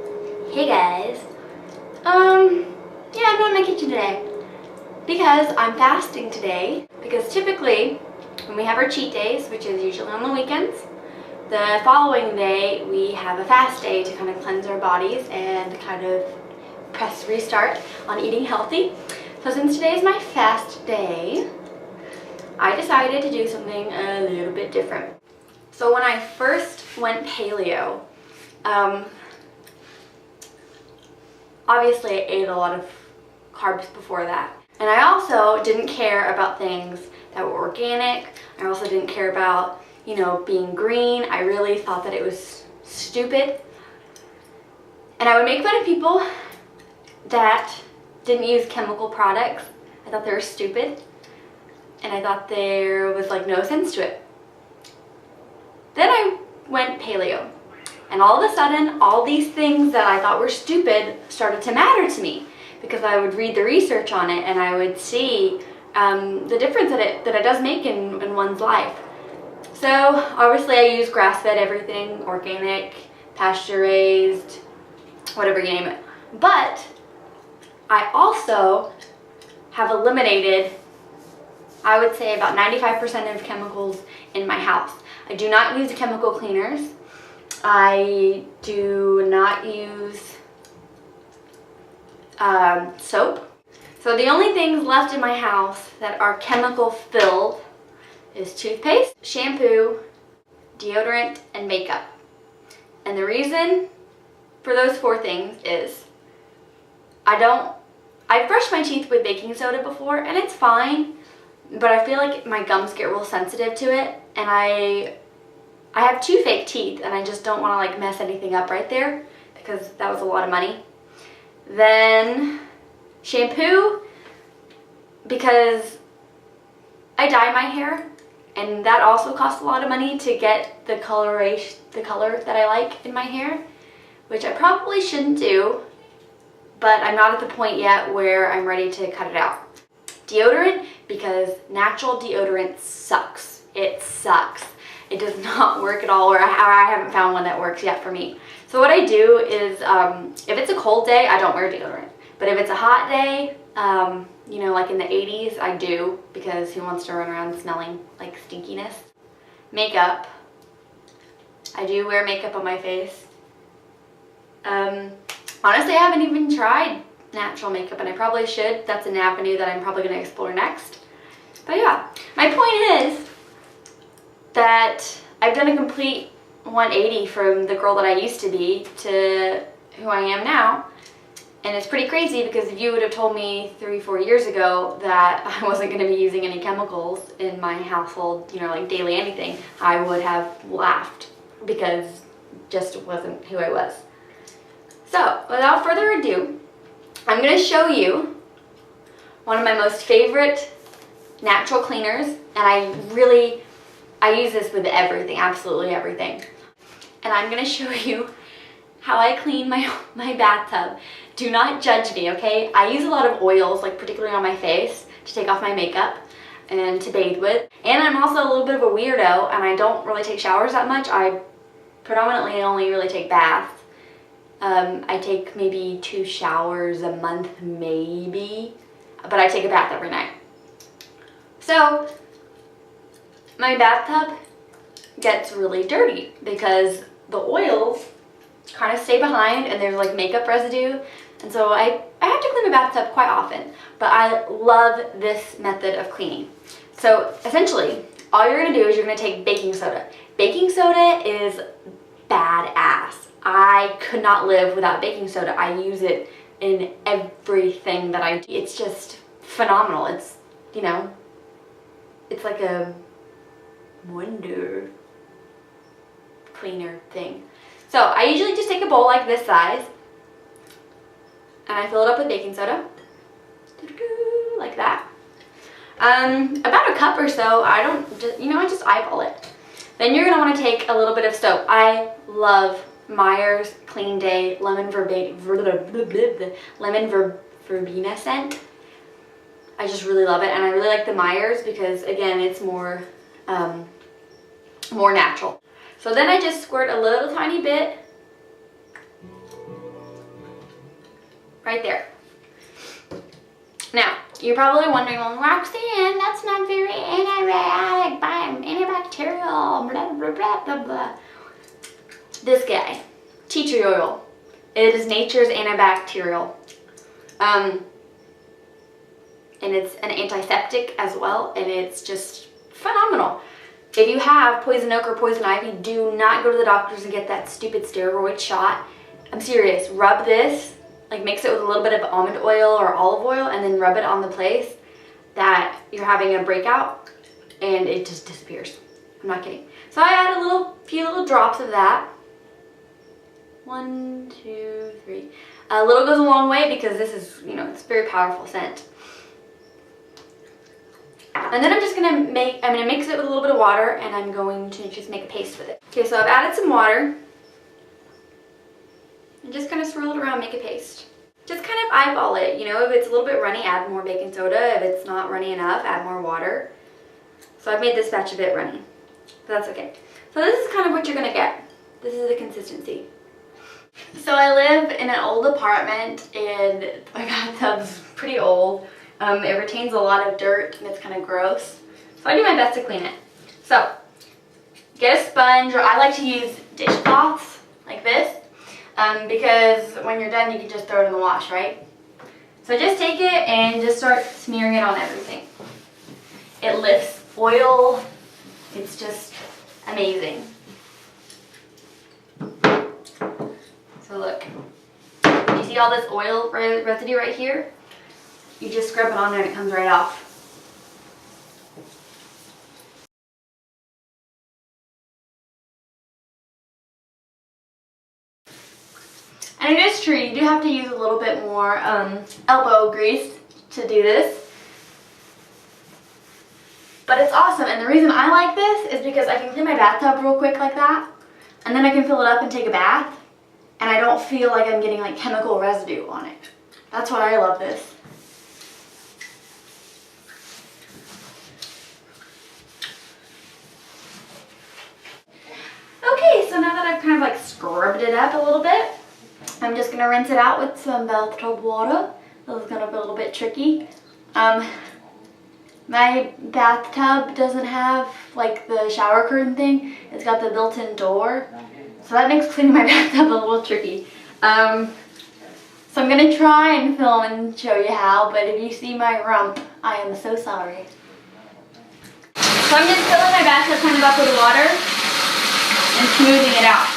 Hey guys. Yeah, I'm not in my kitchen today because I'm fasting today. Because typically when we have our cheat days, which is usually on the weekends, the following day we have a fast day to kind of cleanse our bodies and kind of press restart on eating healthy. So since today is my fast day, I decided to do something a little bit different. So when I first went paleo, obviously I ate a lot of carbs before that. And I also didn't care about things that were organic. I also didn't care about, being green. I really thought that it was stupid. And I would make fun of people that didn't use chemical products. I thought they were stupid. And I thought there was no sense to it. Then I went paleo. And all of a sudden, all these things that I thought were stupid started to matter to me, because I would read the research on it and I would see the difference that it does make in one's life. So obviously I use grass-fed everything, organic, pasture-raised, whatever you name it. But I also have eliminated, I would say, about 95% of chemicals in my house. I do not use chemical cleaners. I do not use soap. So the only things left in my house that are chemical filled is toothpaste, shampoo, deodorant, and makeup. And the reason for those 4 things is I've brushed my teeth with baking soda before and it's fine, but I feel like my gums get real sensitive to it, and I have 2 fake teeth and I just don't want to mess anything up right there, because that was a lot of money. Then shampoo, because I dye my hair and that also costs a lot of money to get the color that I like in my hair, which I probably shouldn't do, but I'm not at the point yet where I'm ready to cut it out. Deodorant, because natural deodorant sucks. It sucks. It does not work at all, or I haven't found one that works yet for me. So what I do is, if it's a cold day, I don't wear deodorant. But if it's a hot day, like in the 80s, I do, because who wants to run around smelling like stinkiness? Makeup. I do wear makeup on my face. Honestly, I haven't even tried natural makeup, and I probably should. That's an avenue that I'm probably going to explore next. But yeah, my point is that I've done a complete 180 from the girl that I used to be to who I am now. And it's pretty crazy, because if you would have told me 3-4 years ago that I wasn't going to be using any chemicals in my household, daily anything, I would have laughed, because it just wasn't who I was. So without further ado, I'm going to show you one of my most favorite natural cleaners, and I use this with everything, absolutely everything. And I'm going to show you how I clean my bathtub. Do not judge me, okay? I use a lot of oils, particularly on my face, to take off my makeup and to bathe with. And I'm also a little bit of a weirdo, and I don't really take showers that much. I predominantly only really take baths. I take maybe 2 showers a month, maybe, but I take a bath every night. So my bathtub gets really dirty because the oils kind of stay behind and there's makeup residue, and so I have to clean my bathtub quite often, but I love this method of cleaning. So essentially all you're going to do is you're going to take baking soda. Baking soda is badass. I could not live without baking soda. I use it in everything that I do. It's just phenomenal. It's it's like a wonder cleaner thing. So I usually just take a bowl like this size and I fill it up with baking soda, like that. About a cup or so. I just eyeball it. Then you're gonna want to take a little bit of soap. I love Meyer's Clean Day lemon verbena scent. I just really love it, and I really like the Meyer's because, again, it's more natural. So then I just squirt a little tiny bit right there. Now, you're probably wondering, well, Roxanne, that's not very antibacterial, blah, blah, blah, blah, blah. This guy, tea tree oil. It is nature's antibacterial. And it's an antiseptic as well, and it's just phenomenal. If you have poison oak or poison ivy, do not go to the doctors and get that stupid steroid shot. I'm serious. Rub this, like mix it with a little bit of almond oil or olive oil, and then rub it on the place that you're having a breakout, and it just disappears. I'm not kidding. So I add a few little drops of that. 1, 2, 3. A little goes a long way because this is, you know, it's a very powerful scent. And then I'm gonna mix it with a little bit of water, and I'm going to just make a paste with it. Okay, so I've added some water. And just kind of swirl it around, make a paste. Just kind of eyeball it, you know, if it's a little bit runny, add more baking soda. If it's not runny enough, add more water. So I've made this batch a bit runny, but that's okay. So this is kind of what you're gonna get. This is the consistency. So I live in an old apartment, and my bathtub's pretty old. It retains a lot of dirt, and it's kind of gross. So I do my best to clean it. So get a sponge, or I like to use dishcloths like this, because when you're done, you can just throw it in the wash, right? So just take it and just start smearing it on everything. It lifts oil. It's just amazing. So look, you see all this oil residue right here? You just scrub it on there and it comes right off. And it is true, you do have to use a little bit more elbow grease to do this. But it's awesome, and the reason I like this is because I can clean my bathtub real quick like that, and then I can fill it up and take a bath, and I don't feel like I'm getting like chemical residue on it. That's why I love this. Okay, so now that I've kind of like scrubbed it up a little bit, I'm just gonna rinse it out with some bathtub water. This is gonna be a little bit tricky. My bathtub doesn't have like the shower curtain thing. It's got the built-in door, so that makes cleaning my bathtub a little tricky. So I'm gonna try and film and show you how, but if you see my rump, I am so sorry. So I'm just filling my bathtub kind of up with water and smoothing it out.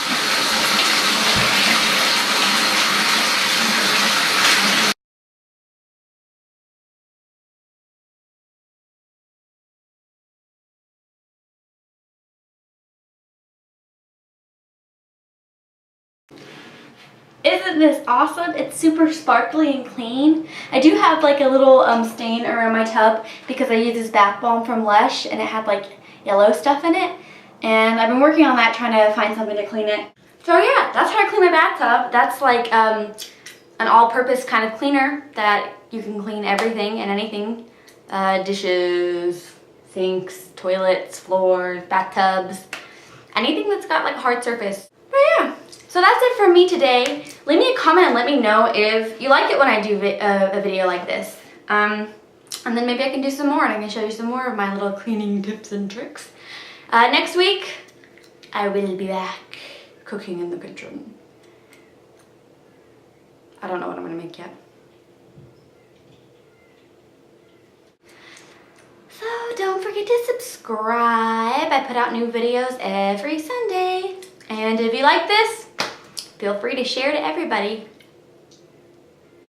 Isn't this awesome? It's super sparkly and clean. I do have like a little stain around my tub because I use this bath bomb from Lush, and it had like yellow stuff in it. And I've been working on that, trying to find something to clean it. So yeah, that's how I clean my bathtub. That's like an all-purpose kind of cleaner that you can clean everything and anything. Dishes, sinks, toilets, floors, bathtubs, anything that's got like a hard surface. But yeah. So that's it for me today. Leave me a comment and let me know if you like it when I do a video like this. And then maybe I can do some more, and I can show you some more of my little cleaning tips and tricks. Next week, I will be back cooking in the kitchen. I don't know what I'm gonna make yet. So don't forget to subscribe. I put out new videos every Sunday. And if you like this, feel free to share to everybody.